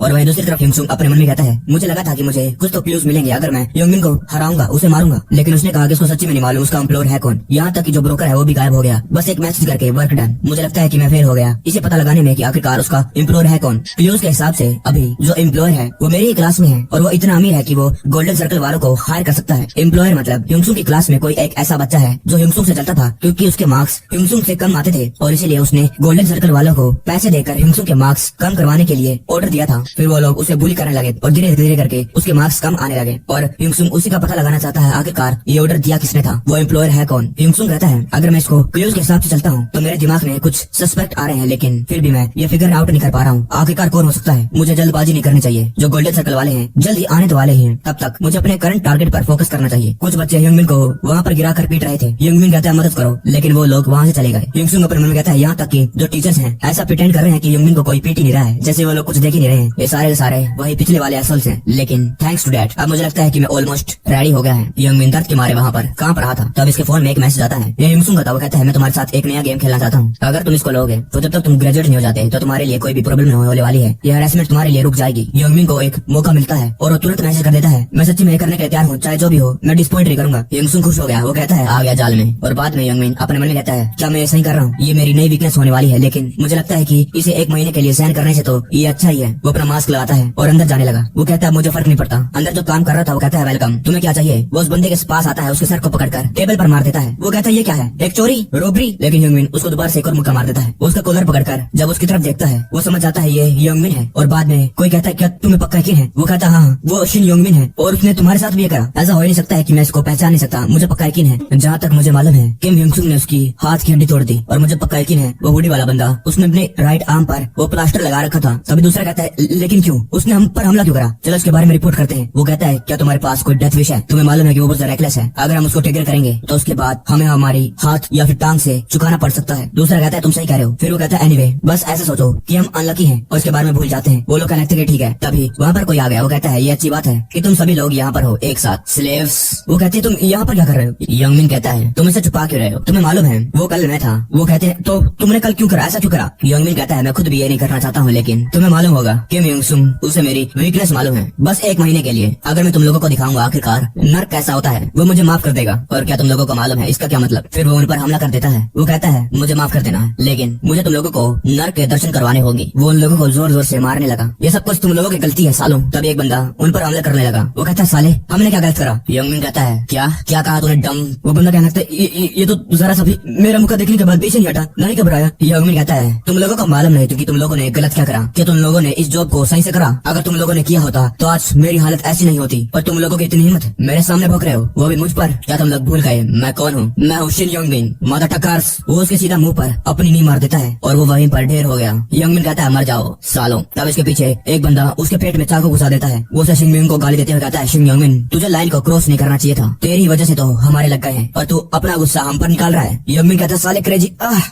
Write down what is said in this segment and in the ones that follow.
और वहीं दूसरी तरफ युंगसुंग अपने मन में कहता है, मुझे लगा था कि मुझे कुछ तो क्लूज मिलेंगे अगर मैं योंगमिन को हराऊंगा, उसे मारूंगा, लेकिन उसने कहा कि उसको सच्ची में नहीं मालूम उसका एम्प्लॉयर है कौन। यहाँ तक कि जो ब्रोकर है वो भी गायब हो गया, बस एक मैसेज करके वर्क डन। मुझे लगता है कि मैं फेल हो गया इसे पता लगाने में कि आखिरकार उसका एम्प्लॉयर है कौन। क्लूज के हिसाब से अभी जो एम्प्लॉयर है वो मेरी ही क्लास में है और वो इतना अमीर है कि वो गोल्डन सर्कल वालों को हायर कर सकता है। एम्प्लॉयर मतलब युंगसुंग की क्लास में कोई एक ऐसा बच्चा है जो युंगसुंग से चलता था, क्योंकि उसके मार्क्स युंगसुंग से कम आते थे और इसीलिए उसने गोल्डन सर्कल वालों को पैसे देकर युंगसुंग के मार्क्स कम करवाने के लिए ऑर्डर दिया था। फिर वो लोग उसे बुली करने लगे और धीरे धीरे करके उसके मार्क्स कम आने लगे और युंगसुंग उसी का पता लगाना चाहता है आखिरकार ये ऑर्डर दिया किसने था, वो एम्प्लॉयर है कौन। युंगसुंग कहता है, अगर मैं इसको क्लूज के हिसाब से चलता हूँ तो मेरे दिमाग में कुछ सस्पेक्ट आ रहे हैं, लेकिन फिर भी मैं ये फिगर आउट नहीं कर पा रहा हूँ आखिरकार कौन हो सकता है। मुझे जल्दबाजी नहीं करनी चाहिए, जो गोल्डन सर्कल वाले हैं जल्द ही आने तो वाले हैं, तब तक मुझे अपने करंट टारगेट पर फोकस करना चाहिए। कुछ बच्चे युंगमिन को वहाँ पर गिरा कर पीट रहे थे। युंगमिन कहता है मदद करो, लेकिन वो लोग वहाँ से चले गए। युंगसुंग अपने मन में कहता है, यहाँ तक कि जो टीचर्स हैं ऐसा प्रिटेंड कर रहे हैं कि युंगमिन को कोई पीट ही नहीं रहा है, जैसे वो लोग कुछ देख ही नहीं रहे हैं। ये सारे के सारे वही पिछले वाले असल्स हैं, लेकिन थैंक्स टू डैट अब मुझे लगता है कि मैं ऑलमोस्ट रेडी हो गया है। युंगमिन दर्द के मारे वहाँ पर कांप रहा था, तब इसके फोन में एक मैसेज आता है। ये युंगसुंग का, वो कहता है, मैं तुम्हारे साथ एक नया गेम खेलना चाहता हूँ, अगर तुम इसको लोगे तो जब तक तुम ग्रेजुएट नहीं हो जाते तो तुम्हारे लिए कोई भी प्रॉब्लम नहीं होने वाली है, ये हरासमेंट तुम्हारे लिए रुक जाएगी। युंगमिन को एक मौका मिलता है और वो तुरंत मैसेज कर देता है, मैं सच्ची में करने के लिए तैयार हूँ, चाहे जो भी हो, मैं डिसपॉइंट नहीं करूंगा। युंगसुंग खुश हो गया, वो कहता है आ गया जाल में। और बाद में युंगमिन अपने मन में कहता है, क्या मैं ऐसा ही कर रहा हूँ, ये मेरी नई वीकनेस होने वाली है, लेकिन मुझे लगता है कि इसे एक महीने के लिए सहन करने से तो ये अच्छा ही है। वो अपना मास्क लगाता है और अंदर जाने लगा। वो कहता है मुझे फर्क नहीं पड़ता। अंदर जो काम कर रहा था वो कहता है वेलकम, तुम्हें क्या चाहिए। वो उस बंदे के पास आता है, उसके सर को पकड़कर टेबल पर मार देता है। वो कहता है ये क्या है, एक चोरी रोबरी, लेकिन युंगमिन उसको दोबारा से एक और मुक्का मार देता है। वो उसका कॉलर पकड़कर जब उसकी तरफ देखता है वो समझ जाता है ये युंगमिन है। और बाद में कोई कहता है क्या तुम्हें पक्का यकीन है। वो कहता है हाँ वो शिन युंगमिन है और उसने तुम्हारे साथ भी ये करा, ऐसा हो ही नहीं सकता है कि मैं इसको पहचान नहीं सकता, मुझे पक्का यकीन है। जहाँ तक मुझे मालूम है किम युंगसुंग ने उसकी हाथ की हड्डी तोड़ दी और मुझे पक्का यकीन है वो हुडी वाला बंदा उसने अपने राइट आर्म पर वो प्लास्टर लगा रखा था। तभी दूसरा कहता है लेकिन क्यों, उसने हम पर हमला क्यों करा, चलो इसके बारे में रिपोर्ट करते हैं। वो कहता है क्या तुम्हारे पास कोई डेथ विश है, तुम्हें मालूम है कि वो बहुत रेकलेस है, अगर हम उसको ट्रिगर करेंगे तो उसके बाद हमें हमारी हाथ या फिर टांग से चुकाना पड़ सकता है। दूसरा कहता है तुम सही कह रहे हो। फिर वो कहता है एनीवे बस ऐसे सोचो कि हम अनलकी हैं और इसके बारे में भूल जाते हैं। वो लोग कहते हैं ठीक है। तभी वहाँ पर कोई आ गया। वो कहता है ये अच्छी बात है कि तुम सभी लोग यहाँ पर हो एक साथ, स्लेव्स। वो कहते हैं तुम यहाँ पर क्या कर रहे हो। युंगमिन कहता है तुम इसे छुपा क्यों रहे हो, तुम्हें मालूम है वो कल मैं था। वो कहते हैं तो तुमने कल क्यों करा, ऐसा क्यों करा। युंगमिन कहता है मैं खुद भी ये नहीं करना चाहता हूँ, लेकिन तुम्हें मालूम होगा किम युंगसुंग उसे मेरी वीकनेस मालूम है। बस एक महीने के लिए अगर मैं तुम लोगों को दिखाऊंगा आखिरकार नर्क कैसा होता है वो मुझे माफ कर देगा। और क्या तुम लोगों को मालूम है इसका क्या मतलब। फिर वो उन पर हमला कर देता है। वो कहता है मुझे माफ कर देना लेकिन मुझे तुम लोगों को नर्क के दर्शन करवाने होंगे। वो उन लोगों को जोर जोर से मारने लगा। ये सब कुछ तुम लोगों की गलती है सालों। तब एक बंदा उन पर हमला करने लगा। वो कहता है साले हमने क्या गलत करा। युंगमिन कहता है क्या क्या कहा तूने डम। वो बंदा कहने लगता है ये तो जरा सा भी मेरा मुख देखने के बाद पीछे नहीं हटा, नहीं घबराया। युंगमिन कहता है तुम लोगों को मालूम नहीं कि तुम लोगों ने गलत क्या करा, कि तुम लोगों ने इस जॉब को सही से करा। अगर तुम लोगों ने किया होता तो आज मेरी हालत ऐसी नहीं होती। और तुम लोगों की इतनी हिम्मत मेरे सामने भोंक रहे हो, वो भी मुझ पर। क्या तुम लोग भूल गए मैं कौन हूँ। मैं हूँ शिन युंगमिन मदर टकर्स। वो उसके सीधा मुंह पर अपनी नी मार देता है और वो वहीं पर ढेर हो गया। युंगमिन कहता है मर जाओ सालों। तब इसके पीछे एक बंदा उसके पेट में चाकू घुसा देता है। वो शिन युंगमिन को गाली देते हुए कहता है शिन युंगमिन तुझे लाइन को क्रॉस नहीं करना चाहिए था, तेरी वजह से तो हमारे लग गए हैं और तू अपना गुस्सा हम पर निकाल रहा है। युंगमिन कहता है साले क्रेजी।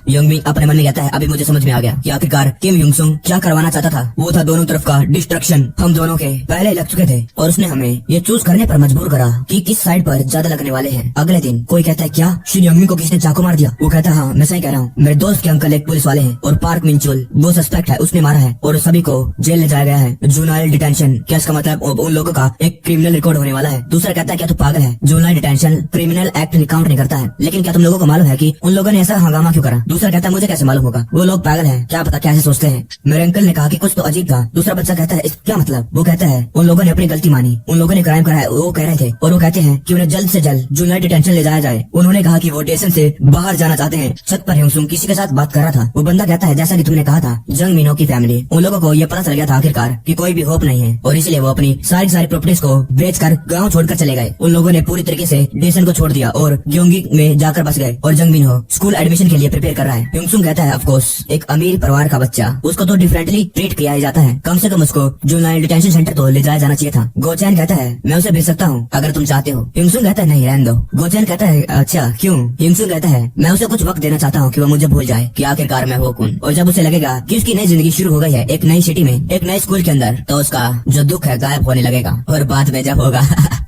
युंगमिन अपने मन में कहता है अभी मुझे समझ में आ गया कि आखिरकार किम युंगसुंग क्या करवाना चाहता था। वो था दोनों तरफ का डिस्ट्रक्शन। हम दोनों के पहले लग चुके थे और उसने हमें ये चूज करने पर मजबूर करा कि किस साइड पर ज्यादा लगने वाले हैं। अगले दिन कोई कहता है क्या शिन युंगमिन को किसने चाकू मार दिया। वो कहता है हाँ मैं सही कह रहा हूँ, मेरे दोस्त के अंकल एक पुलिस वाले हैं और पार्क मिंचुल वो सस्पेक्ट है, उसने मारा है और सभी को जेल ले जाया गया है। जुनाइल डिटेंशन क्या इसका मतलब उन लोगों का एक क्रिमिनल रिकॉर्ड होने वाला है। दूसरा कहता है क्या तू पागल है, जुनाइल डिटेंशन क्रिमिनल एक्ट काउंट नहीं करता है, लेकिन क्या तुम लोगों को मालूम है कि उन लोगों ने ऐसा हंगामा क्यों करा। दूसरा कहता है मुझे कैसे मालूम होगा, वो लोग पागल हैं, क्या पता कैसे सोचते हैं, मेरे अंकल ने कहा कि कुछ तो अजीब था। दूसरा बच्चा कहता है क्या मतलब। वो कहता है उन लोगों ने अपनी गलती मानी, उन लोगों ने क्राइम करा है वो कह रहे थे और वो कहते हैं कि उन्हें जल्द से जल्द जुनाइल डिटेंशन ले जाया जाए। उन्होंने कहा कि वो स्टेशन से बाहर जाना चाहते हैं। छत पर युंगसुंग किसी के साथ बात कर रहा था। वो बंदा कहता है जैसा कि तुमने कहा था जंग मिनो की फैमिली, उन लोगों को ये पता चल गया था आखिरकार कि कोई भी होप नहीं है और इसलिए वो अपनी सारी प्रॉपर्टीज को बेचकर गांव छोड़कर चले गए। उन लोगों ने पूरी तरीके से डेसन को छोड़ दिया और ग्योंगी में जाकर बस गए और जंग मिनो स्कूल एडमिशन के लिए प्रिपेयर कर रहा है। युंगसुंग कहता है ऑफ कोर्स एक अमीर परिवार का बच्चा, उसको तो डिफरेंटली ट्रीट किया जाता है, कम से कम उसको जुनाइल डिटेंशन सेंटर तो ले जाया जाना चाहिए था। गोचैन कहता है मैं उसे भेज सकता हूँ अगर तुम चाहते हो। युंगसुंग कहता है नहीं रहने दो। गोचैन कहता है अच्छा क्यों। युंगसुंग कहता है मैं उसे कुछ वक्त देना चाहता हूँ कि वो मुझे भूल जाए कि आखिरकार मैं वो कौन, और जब उसे लगेगा कि उसकी नई जिंदगी शुरू हो गई है एक नई सिटी में एक नए स्कूल के अंदर, तो उसका जो दुख है गायब होने लगेगा और बाद में जब होगा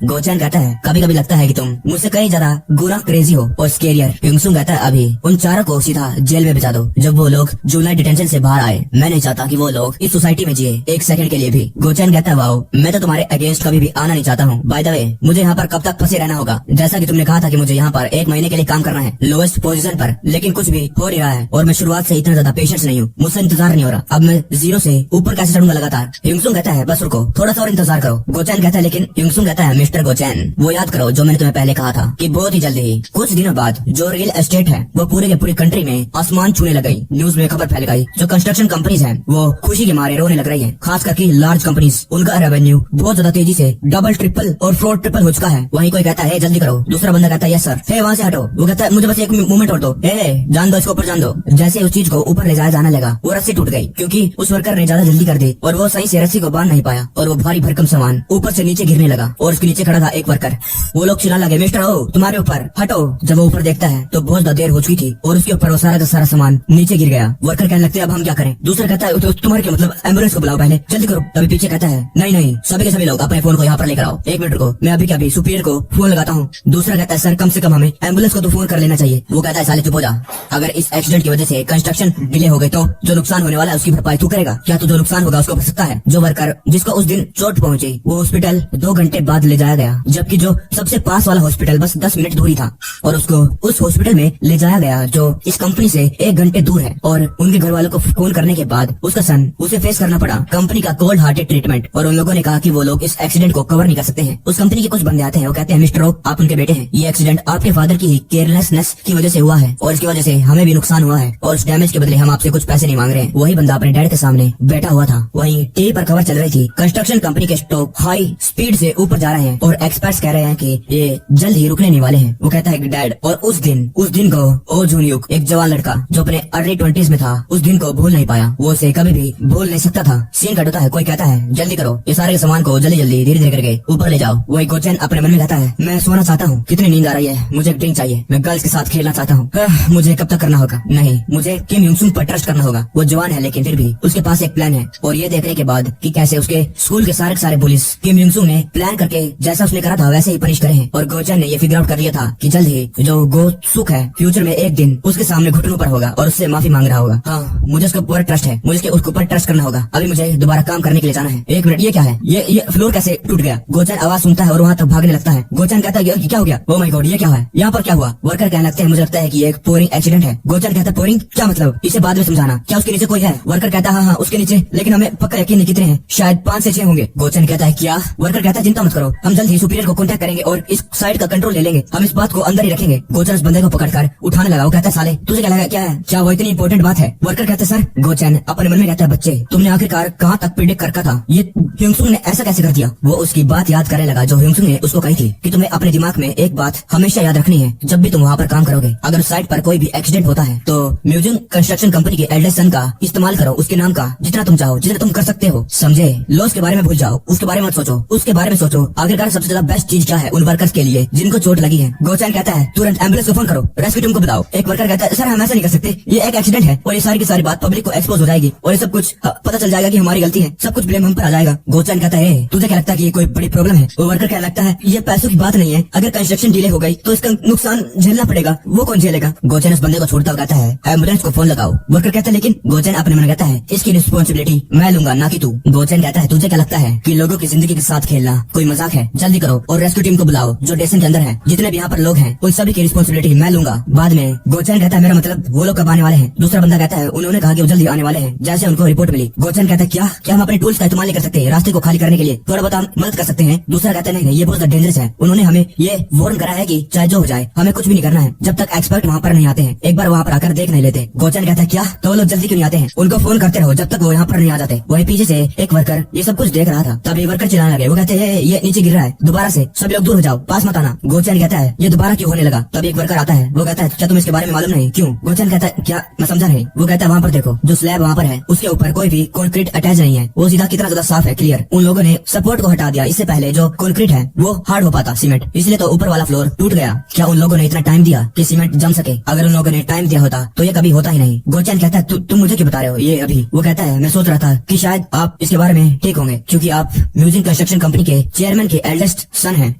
गोचैन कहता है कभी कभी लगता है कि तुम मुझसे कहीं ज्यादा गुना क्रेजी हो और स्केरियर। युंगसुंग कहता है अभी उन चारों को सीधा जेल में भिजा दो। जब वो लोग जुनाइल डिटेंशन से बाहर आए, मैं नहीं चाहता कि वो लोग इस सोसाइटी में जिए चाहिए एक सेकंड के लिए भी। गोचैन कहता है वाओ, मैं तो तुम्हारे अगेंस्ट कभी भी आना नहीं चाहता हूँ। बाय द वे, मुझे यहाँ पर कब तक फंसे रहना होगा? जैसा कि तुमने कहा था कि मुझे यहाँ पर 1 महीने के लिए काम करना है लोएस्ट पोजीशन पर, लेकिन कुछ भी हो नहीं रहा है और मैं शुरुआत से इतना ज्यादा पेशेंस नहीं हूँ, मुझसे इंतजार नहीं हो रहा। अब मैं 0 से ऊपर कैसे चढ़ूंगा लगातार? युंगसुंग कहता है बस रुको, थोड़ा सा और इंतजार करो। गोचैन कहता है लेकिन युंगसुंग कहता है मिस्टर गोचैन, वो याद करो जो मैंने तुम्हें पहले कहा था कि बहुत ही जल्दी ही कुछ दिनों बाद जो रियल एस्टेट है वो पूरे के पूरी कंट्री में आसमान छूने लग गई। न्यूज में खबर फैल गई, जो कंस्ट्रक्शन कंपनीज हैं वो खुशी के मारे रोने लग रही हैं, खास करके लार्ज कंपनीज। उनका रेवेन्यू बहुत ज्यादा तेजी से डबल ट्रिपल और 4 ट्रिपल हो चुका है। वहीं कोई कहता है जल्दी करो, दूसरा बंदा कहता है यस सर, हे वहाँ से हटो। वो कहता है मुझे बस 1 मोमेंट और दो, जान दो इसको ऊपर जान दो। जैसे उस चीज को ऊपर ले जाया जाने लगा वो रस्सी टूट गई, क्योंकि उस वर्कर ने ज्यादा जल्दी कर दी और वो सही से रस्सी को बांध नहीं पाया और वो भारी भरकम सामान ऊपर से नीचे गिरने लगा और उसके नीचे खड़ा था एक वर्कर। वो लोग चिल्लाने लगे मिस्टर ओ तुम्हारे ऊपर हटो। जब वो ऊपर देखता है तो बहुत ज्यादा देर हो चुकी थी और उसके ऊपर वो सारा का सारा सामान नीचे गिर गया। वर्कर कहने लगते अब हम क्या करें? दूसरा कहता है तो तुम्हारे क्या मतलब, एम्बुलेंस को बुलाओ पहले, जल्दी करो। तभी पीछे कहता है नहीं सभी के सभी लोग अपने फोन को यहाँ पर लेकर आओ, 1 मिनट को मैं अभी क्या अभी सुपीरियर को फोन लगाता हूँ। दूसरा कहता है सर कम से कम हमें एम्बुलेंस को तो फोन कर लेना चाहिए। वो कहता है साले चुप हो जा, अगर इस एक्सीडेंट की वजह से कंस्ट्रक्शन डिले हो गई तो जो नुकसान होने वाला है उसकी भरपाई तू करेगा क्या? तो जो नुकसान होगा उसको भर सकता है। जो वर्कर जिसको उस दिन चोट पहुंची वो हॉस्पिटल 2 घंटे बाद ले जाया गया, जबकि जो सबसे पास वाला हॉस्पिटल बस 10 मिनट दूरी था और उसको उस हॉस्पिटल में ले जाया गया जो इस कंपनी से 1 घंटे दूर है। और उनके घर वालों को फोन करने के बाद उसका सन उसे फेस करना पड़ा कंपनी का कोल्ड हार्टेड ट्रीटमेंट। और उन लोगों ने कहा कि वो लोग इस एक्सीडेंट को कवर नहीं कर सकते हैं। उस कंपनी के कुछ बंदे आते हैं, वो कहते हैं मिस्टर ओ आप उनके बेटे हैं, ये एक्सीडेंट आपके फादर की केयरलेसनेस की वजह से हुआ है और इसकी वजह से हमें भी नुकसान हुआ है और उस डैमेज के बदले हम आपसे कुछ पैसे नहीं मांग रहे हैं। वही बंदा अपने डैड के सामने बैठा हुआ था। वहीं टीवी पर खबर चल रही थी कंस्ट्रक्शन कंपनी के स्टॉक हाई स्पीड से ऊपर जा रहे हैं और एक्सपर्ट्स कह रहे हैं कि ये जल्द ही रुकने नहीं वाले हैं। वो कहता है डैड, और उस दिन को ओ जुनयुक एक जवान लड़का जो अपने अर्ली 20s में था उस दिन को भूल नहीं पाया, वो उसे कभी भी भूल नहीं सकता था। सीन कट होता है, कोई कहता है जल्दी करो, ये सारे सामान को जल्दी धीरे धीरे करके ऊपर ले जाओ। वही गोचैन अपने मन में कहता है मैं सोना चाहता हूँ, कितनी नींद आ रही है, मुझे एक ड्रिंक चाहिए, मैं गर्ल्स के साथ खेलना चाहता हूँ। मुझे कब तक करना होगा? नहीं, मुझे किम युंगसुंग पर ट्रस्ट करना होगा। वो जवान है लेकिन फिर भी उसके पास एक प्लान है और ये देखने के बाद कि कैसे उसके स्कूल के सारे पुलिस किम युंगसुंग ने प्लान करके जैसा उसने करा था वैसे ही पनिश करे हैं। और गोचैन ने ये फिगर आउट कर लिया था कि जल्द ही जो गोसुक है फ्यूचर में एक दिन उसके सामने घुटनों पर होगा और उससे माफी मांग रहा होगा। हाँ, मुझे उसका पूरा ट्रस्ट है, मुझे उसके ऊपर ट्रस्ट करना होगा। अभी मुझे दोबारा काम करने के लिए जाना है। 1 मिनट, ये क्या है? ये फ्लोर कैसे टूट गया? गोचैन आवाज सुनता है और वहाँ तक भागने लगता है। गोचैन कहता है क्या हो गया? ओ माय गॉड, ये क्या है? यहाँ पर क्या हुआ? वर्कर कहने लगते हैं मुझे लगता है कि ये एक पोरिंग एक्सीडेंट है। गोचैन कहता है पोरिंग क्या मतलब? इसे बाद में समझाना। क्या उसके नीचे कोई है? वर्कर कहता है हाँ उसके नीचे, लेकिन हमें पक्का यकीन नहीं कितने हैं, शायद 5 से 6 होंगे। गोचैन कहता है क्या? वर्कर कहता है चिंता मत करो, हम जल्द ही सुपीरियर को कांटेक्ट करेंगे और इस साइड का कंट्रोल ले लेंगे, हम इस बात को अंदर ही रखेंगे। गोचैन उस बंदे को पकड़कर उठाने लगा। वो कहता है साले तुझे क्या लगा क्या है? क्या वो इतनी इंपॉर्टेंट बात है? वर्कर कहता है सर। गोचैन अपने मन में कहता है बच्चे तुमने आखिरकार कहाँ तक प्रिडिक्ट कर था? ये ह्यूंगसुंग ने ऐसा कैसे कर दिया? वो उसकी बात याद करने लगा जो ह्यूंगसुंग ने उसको कही थी कि तुम्हें अपने दिमाग में एक बात हमेशा याद रखनी है जब भी तुम वहाँ पर काम करोगे। अगर साइट पर कोई भी एक्सीडेंट होता है तो म्यूजियम कंस्ट्रक्शन कंपनी के एल्डेस्ट सन का इस्तेमाल करो, उसके नाम का जितना तुम चाहो, जितना तुम कर सकते हो, समझे? लॉस के बारे में भूल जाओ, उसके बारे में मत सोचो, उसके बारे में सोचो आखिरकार सबसे ज्यादा बेस्ट चीज क्या है उन वर्कर्स के लिए जिनको चोट लगी है। गोचैन कहता है तुरंत एम्बुलेंस को फोन करो, रेस्क्यू टीम को बताओ। एक वर्कर कहता है सर हम ऐसा नहीं कर सकते, ये एक एक्सीडेंट है और ये सारी की सारी बात पब्लिक को एक्सपोज हो जाएगी और ये सब कुछ पता चल जाएगा कि हमारी गलती है, सब कुछ ब्लेम हम पर आ जाएगा। गोचैन कहता है तुझे क्या लगता है कि ये कोई बड़ी प्रॉब्लम है? वो वर्कर कहने लगता है ये पैसों की बात नहीं है, अगर कंस्ट्रक्शन डिले हो गई तो इसका नुकसान झेलना पड़ेगा, वो कौन झेलेगा? गोचैन उस बंदे को छोड़ता हुआ कहता है एम्बुलेंस को फोन लगाओ। वर्कर कहता है लेकिन गोचैन अपने मन में कहता है इसकी रिस्पॉन्सिबिलिटी मैं लूंगा ना कि तू। गोचैन कहता है तुझे क्या लगता है कि लोगों की जिंदगी के साथ खेलना कोई मजाक है? जल्दी करो और रेस्क्यू टीम को बुलाओ जो स्टेशन के अंदर है, जितने भी यहाँ पर लोग हैं उन सभी की रिस्पॉन्सिबिलिटी मैं लूंगा बाद में। गोचैन कहता है मेरा मतलब वो लोग कब आने वाले हैं? दूसरा बंदा कहता है उन्होंने कहा कि वो जल्दी आने वाले हैं जैसे उनको रिपोर्ट मिली। गोचैन कहता है क्या हम अपने टूल्स का इस्तेमाल नहीं कर सकते रास्ते को खाली करने के लिए? थोड़ा बहुत हम मदद कर सकते हैं। दूसरा कहता है नहीं ये बहुत डेंजरस है, उन्होंने हमें ये वार्न करा है कि चाहे जो हो जाए हमें कुछ भी नहीं करना है जब तक एक्सपर्ट वहाँ पर नहीं आते हैं, एक बार वहाँ पर आकर देख नहीं लेते। गोचैन कहता है क्या? तो वो लोग जल्दी क्यों नहीं आते हैं? उनको फोन करते रहो जब तक वो यहाँ पर नहीं आ जाते। वही पीछे से एक वर्कर ये सब कुछ देख रहा था, तभी वर्कर चिल्लाने लगे। वो कहते हैं ये नीचे गिर रहा है, दोबारा से सभी लोग दूर हो जाओ, पास मत आना। गोचैन कहता है ये दोबारा क्यों होने लगा? तभी एक वर्कर आता है, वो कहता है क्या तुम इसके बारे में मालूम नहीं? क्यों? गोचैन कहता है क्या मैं समझा नहीं। वो कहता है वहाँ पर देखो जो स्लैब वहाँ पर है उसके ऊपर कोई भी कंक्रीट अटैच नहीं है, वो सीधा कितना ज्यादा साफ है क्लियर, उन लोगों ने सपोर्ट को हटा दिया। इससे पहले जो कंक्रीट है वो हार्ड हो पाता सीमेंट, इसलिए तो ऊपर वाला फ्लोर टूट गया। क्या उन लोगों ने इतना टाइम दिया कि सीमेंट जम सके? अगर उन लोगों ने टाइम दिया होता तो ये कभी होता ही नहीं। गोचैन कहता है तुम मुझे क्यों बता रहे हो ये अभी? वो कहता है मैं सोच रहा था कि शायद आप इसके बारे में ठीक होंगे, क्योंकि आप म्यूजिक कंस्ट्रक्शन कंपनी के चेयरमैन के एल्डेस्ट सन हैं।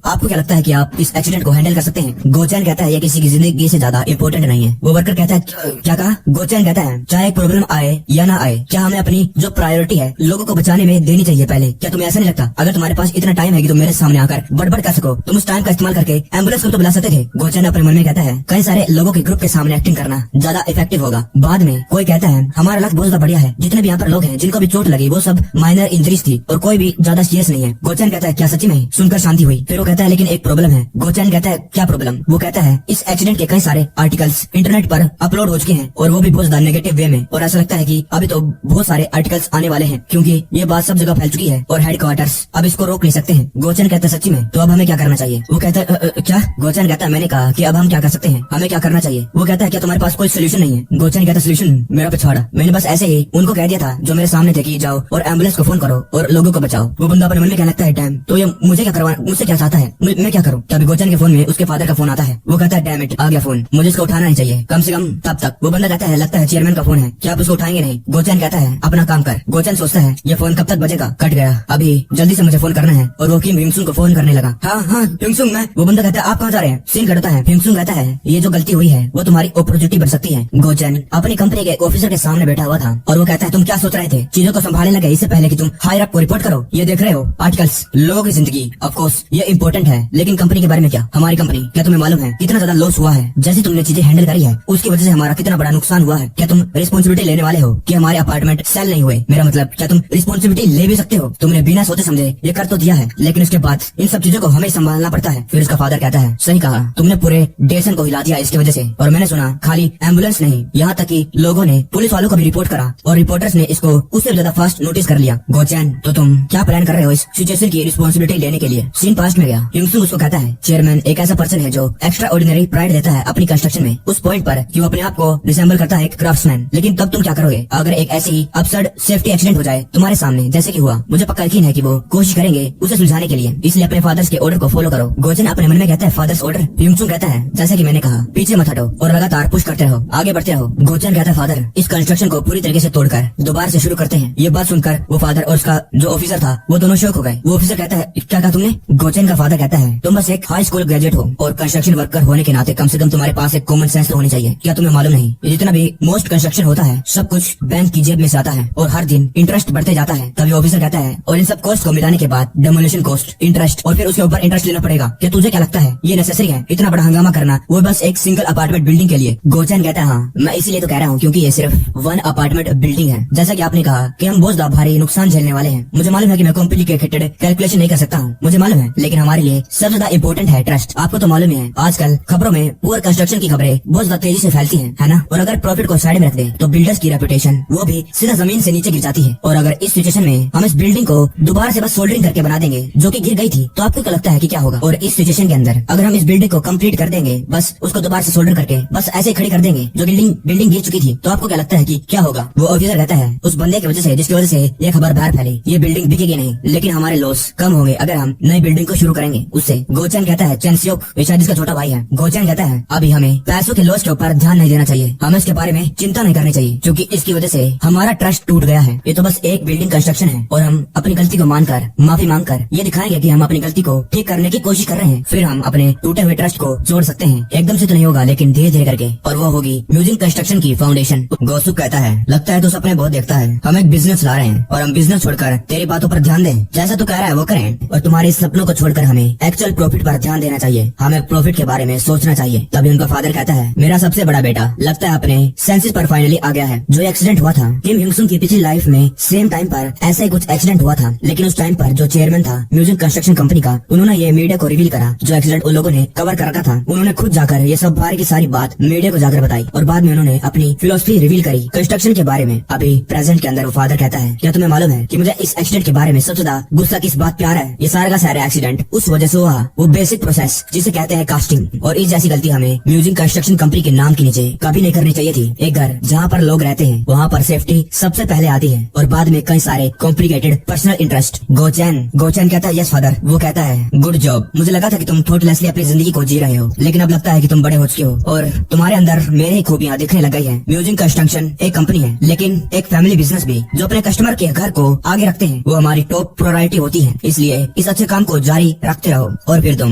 आपको क्या लगता है कि आप इस एक्सीडेंट को हैंडल कर सकते हैं? गोचैन कहता है ये किसी की जिंदगी से ज्यादा इंपॉर्टेंट नहीं है। वो वर्कर कहता है क्या कहा? गोचैन कहता है चाहे एक प्रॉब्लम आए या ना आए, क्या हमें अपनी जो प्रायोरिटी है लोगों को बचाने में देनी चाहिए पहले? क्या तुम्हें ऐसा नहीं लगता अगर तुम्हारे पास इतना टाइम है कि तुम मेरे सामने आकर बड़बड़ कर सको, तुम उस टाइम का इस्तेमाल करके एम्बुलेंस को तो बुला सकते थे? गोचैन अपने मन में कहता है कई सारे लोगों के ग्रुप के सामने एक्टिंग करना ज्यादा इफेक्टिव होगा। बाद में कोई कहता है हमारा लक बहुत ज्यादा बढ़िया है, जितने भी यहाँ पर लोग हैं जिनको भी चोट लगी वो सब माइनर इंजरीज थी और कोई भी ज्यादा सीरियस नहीं है। गोचैन कहता है क्या सच्ची में? सुनकर शांति हुई। फिर वो कहता है लेकिन एक प्रॉब्लम है। गोचैन कहता है क्या प्रॉब्लम? वो कहता है इस एक्सीडेंट के कई सारे आर्टिकल्स इंटरनेट पर अपलोड हो चुके हैं और वो भी बहुत ज्यादा नेगेटिव वे में, और ऐसा लगता है कि अभी तो बहुत सारे आर्टिकल्स आने वाले हैं क्योंकि ये बात सब जगह फैल चुकी है और हेडक्वार्टर्स अब इसको रोक नहीं सकते हैं। गोचैन कहता है सच्ची में? तो अब हमें क्या करना चाहिए? वो कहता है क्या? गोचैन कहता है मैंने कहा कि अब हम क्या कर सकते हैं, हमें क्या करना चाहिए? वो कहता है क्या तुम्हारे पास कोई सोल्यूशन नहीं है? गोचैन कहता है सोल्यूशन मेरा पिछवाड़ा, मैंने बस ऐसे ही उनको कह दिया था जो मेरे सामने थे कि जाओ और एम्बुलेंस को फोन करो और लोगों को बचाओ। वो बंदा अपने मन में क्या लगता है टाइम तो ये मुझे क्या करवाना, मुझसे क्या चाहता है, मैं क्या करूँ? तभी गोचैन के फोन में उसके फादर का फोन आता है। वो कहता है डैम इट, आ गया फोन, मुझे इसको उठाना नहीं चाहिए कम से कम तब तक। वो बंदा कहता है लगता है चेयरमैन का फोन है, क्या आप उसको उठाएंगे नहीं? गोचैन कहता है अपना काम कर। गोचैन सोचता है ये फोन कब तक बजेगा, कट गया, अभी जल्दी से मुझे फोन करना है। और वो किम हिंगसुंग को फोन करने लगा। हाँ हाँ हिंगसुंग मैं। वो बंदा कहता है आप कहाँ जा रहे हैं? सीन कटता है। हिंगसुंग कहता है ये जो गलती हुई है वो तुम्हारी अपॉर्चुनिटी बन सकती है। गोचैन अपनी कंपनी के ऑफिसर के सामने बैठा हुआ था और वो कहता है तुम क्या सोच रहे थे, चीजों को संभालने लगे इससे पहले कि तुम हायर अप को रिपोर्ट करो। ये देख रहे हो आर्टिकल्स, लोगों की जिंदगी, ऑफ कोर्स ये इंपॉर्टेंट है, लेकिन कंपनी के बारे में क्या? हमारी कंपनी, क्या तुम्हें मालूम है कितना ज्यादा लॉस हुआ है? जैसे तुमने चीजें हैंडल करी है उसकी वजह से हमारा कितना बड़ा नुकसान हुआ है। क्या तुम रिस्पॉन्सिबिलिटी लेने वाले हो कि हमारे अपार्टमेंट सेल नहीं हुए? मेरा मतलब क्या तुम रिस्पॉन्सिबिलिटी ले भी सकते हो? तुमने बिना सोचे समझे ये कर तो दिया है, लेकिन उसके बाद इन सब चीजों को हमें संभालना पड़ता है। फिर उसका फादर कहता है सही कहा, तुमने पूरे स्टेशन को हिला दिया इसकी वजह से, और मैंने सुना खाली एम्बुलेंस नहीं, यहाँ तक कि लोगों ने पुलिस वालों को भी रिपोर्ट करा और रिपोर्टर्स ने इसको उससे ज्यादा फास्ट नोटिस कर लिया। गोचैन तो तुम क्या प्लान कर रहे हो इस सिचुएशन की रिस्पॉन्सिबिलिटी लेने के लिए? सीन पास्ट में गया। हिंगसुंग उसको कहता है चेयरमैन एक ऐसा पर्सन है जो एक्स्ट्रा ऑर्डिनरी प्राइड देता है अपनी कंस्ट्रक्शन में, उस पॉइंट पर कि वो अपने आप को रिसेंबल करता है एक क्राफ्ट्समैन। लेकिन तब तुम क्या करोगे अगर एक ऐसी अपसर्ड सेफ्टी एक्सीडेंट हो जाए तुम्हारे सामने जैसे कि हुआ? मुझे पक्का यकीन है कि वो कोशिश करेंगे उसे सुलझाने के लिए, इसलिए अपने फादर्स के ऑर्डर को फॉलो करो। गोचैन अपने मन में कहता है फादर्स ऑर्डर? हिंगसुंग कहता है जैसे कि मैंने कहा पीछे मत हटो और लगातार पुश करते रहो, आगे बढ़ते रहो। गोचैन कहता है फादर इस कंस्ट्रक्शन को पूरी तरीके से तोड़कर दोबारा से शुरू करते हैं। ये बात सुनकर वो फादर और उसका जो ऑफिसर था वो दोनों शॉक हो गए। वो ऑफिसर कहता है क्या कहा तुमने? गोचैन का फादर कहता है तुम बस एक हाई स्कूल ग्रेजुएट हो और कंस्ट्रक्शन वर्कर होने के नाते कम से कम तुम्हारे पास एक कॉमन सेंस तो होनी चाहिए। क्या तुम्हें मालूम नहीं ये जितना भी मोस्ट कंस्ट्रक्शन होता है सब कुछ बैंक की जेब में से आता है और हर दिन इंटरेस्ट बढ़ते जाता है। तभी ऑफिसर कहता है और इन सब कॉस्ट को मिलाने के बाद डेमोलिशन कॉस्ट, इंटरेस्ट और फिर उसके ऊपर इंटरेस्ट लेना पड़ेगा। क्या तुझे क्या लगता है ये नेसेसरी है इतना बड़ा हंगामा करना, वो बस एक सिंगल अपार्टमेंट बिल्डिंग के लिए? गोचैन कहता है हाँ मैं इसीलिए तो कह रहा हूँ क्योंकि ये सिर्फ वन अपार्टमेंट बिल्डिंग है। जैसा कि आपने कहा कि हम बहुत ज्यादा भारी नुकसान झेलने वाले हैं, मुझे मालूम है कि मैं कॉम्प्लिकेटेड कैलकुलेशन नहीं कर सकता हूँ, मुझे मालूम है, लेकिन हमारे लिए सबसे ज्यादा इम्पोर्टेंट है ट्रस्ट। आपको तो मालूम ही है आजकल खबरों में पुअर कंस्ट्रक्शन की खबरें बहुत ज्यादा तेजी से फैलती है ना? और अगर प्रॉफिट को साइड में रख दे तो बिल्डर्स की रेपुटेशन वो भी सीधा जमीन से नीचे गिर जाती है। और अगर इस सिचुएशन में हम इस बिल्डिंग को दोबारा से बस सोल्डरिंग करके बना देंगे जो कि गिर गई थी, तो आपको क्या लगता है कि क्या होगा? और इस सिचुएशन के अंदर अगर हम इस बिल्डिंग को कंप्लीट कर देंगे, बस उसको दोबारा से सोल्डर करके बस ऐसे खड़ी कर देंगे जो बिल्डिंग गिर चुकी थी, तो आपको क्या लगता है कि क्या होगा? वो ऑफिसर कहता है उस बंदे की वजह से जिसकी वजह से ये खबर बाहर फैली ये बिल्डिंग बिकेगी नहीं, लेकिन हमारे लॉस कम होंगे अगर हम नई बिल्डिंग को शुरू करेंगे उससे। गोचैन कहता है चेंसियोक शायद इसका छोटा भाई है। गोचैन कहता है अभी हमें पैसों के लॉस के ऊपर ध्यान नहीं देना चाहिए, हमें इसके बारे में चिंता नहीं करनी चाहिए क्योंकि इसकी वजह से हमारा ट्रस्ट टूट गया है। ये तो बस एक बिल्डिंग कंस्ट्रक्शन है और हम अपनी गलती को मानकर माफी मांगकर ये दिखाएंगे कि हम अपनी गलती को ठीक करने की कोशिश कर रहे हैं, फिर हम अपने टूटे हुए ट्रस्ट को जोड़ सकते हैं। एकदम से तो नहीं होगा लेकिन धीरे धीरे करके, और वो होगी म्यूजिक कंस्ट्रक्शन की फाउंडेशन। गोसुक कहता है लगता है तू सपने बहुत देखता है, हम एक बिजनेस ला रहे हैं और हम बिजनेस छोड़कर तेरी बातों पर ध्यान दें, जैसा तू कह रहा है वो करें, और तुम्हारे सपनों को छोड़कर हमें एक्चुअल प्रॉफिट पर ध्यान देना चाहिए, हमें प्रॉफिट के बारे में सोचना चाहिए। तभी उनका फादर कहता है मेरा सबसे बड़ा बेटा लगता है अपने सेंसेस पर फाइनली आ गया है। जो एक्सीडेंट हुआ था किम हिंगसुंग की पिछली लाइफ में सेम टाइम पर ऐसा ही कुछ एक्सीडेंट हुआ था, लेकिन उस टाइम पर जो चेयरमैन था म्यूजिक कंस्ट्रक्शन कंपनी का, उन्होंने ये मीडिया को रिवील करा जो एक्सीडेंट उन लोगों ने कवर कर रखा था। उन्होंने खुद जाकर ये सब बारी की सारी बात मीडिया को जाकर बताई और बाद में उन्होंने अपनी फिलोसफी रिवील करी कंस्ट्रक्शन के बारे में। अभी प्रेजेंट के अंदर वो फादर कहता है क्या तुम्हें मालूम है कि मुझे इस एक्सीडेंट के बारे में सबसे ज्यादा गुस्सा किस बात पे आ रहा है? ये सारा का सारा एक्सीडेंट उस वजह से हुआ, वो बेसिक प्रोसेस जिसे कहते हैं कास्टिंग, और इस जैसी गलती हमें म्यूजिक कंस्ट्रक्शन कंपनी के नाम के नीचे कभी नहीं करनी चाहिए थी। एक घर जहाँ पर लोग रहते हैं वहाँ पर सेफ्टी सबसे पहले आती है और बाद में कई सारे कॉम्प्लिकेटेड अनलिमिटेड पर्सनल इंटरेस्ट। गोचैन कहता है यस फादर। वो कहता है गुड जॉब। मुझे लगा था कि तुम थॉटलेसली अपनी जिंदगी को जी रहे हो, लेकिन अब लगता है कि तुम बड़े हो चुके हो और तुम्हारे अंदर मेरे ही खूबियां दिखने लग गई हैं। म्यूजिक कंस्ट्रक्शन एक कंपनी है, लेकिन एक फैमिली बिजनेस भी, जो अपने कस्टमर के घर को आगे रखते हैं। वो हमारी टॉप प्रायोरिटी होती है, इसलिए इस अच्छे काम को जारी रखते रहो और फिर तुम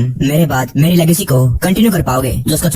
मेरे बाद मेरी लेगेसी को कंटिन्यू कर पाओगे, जो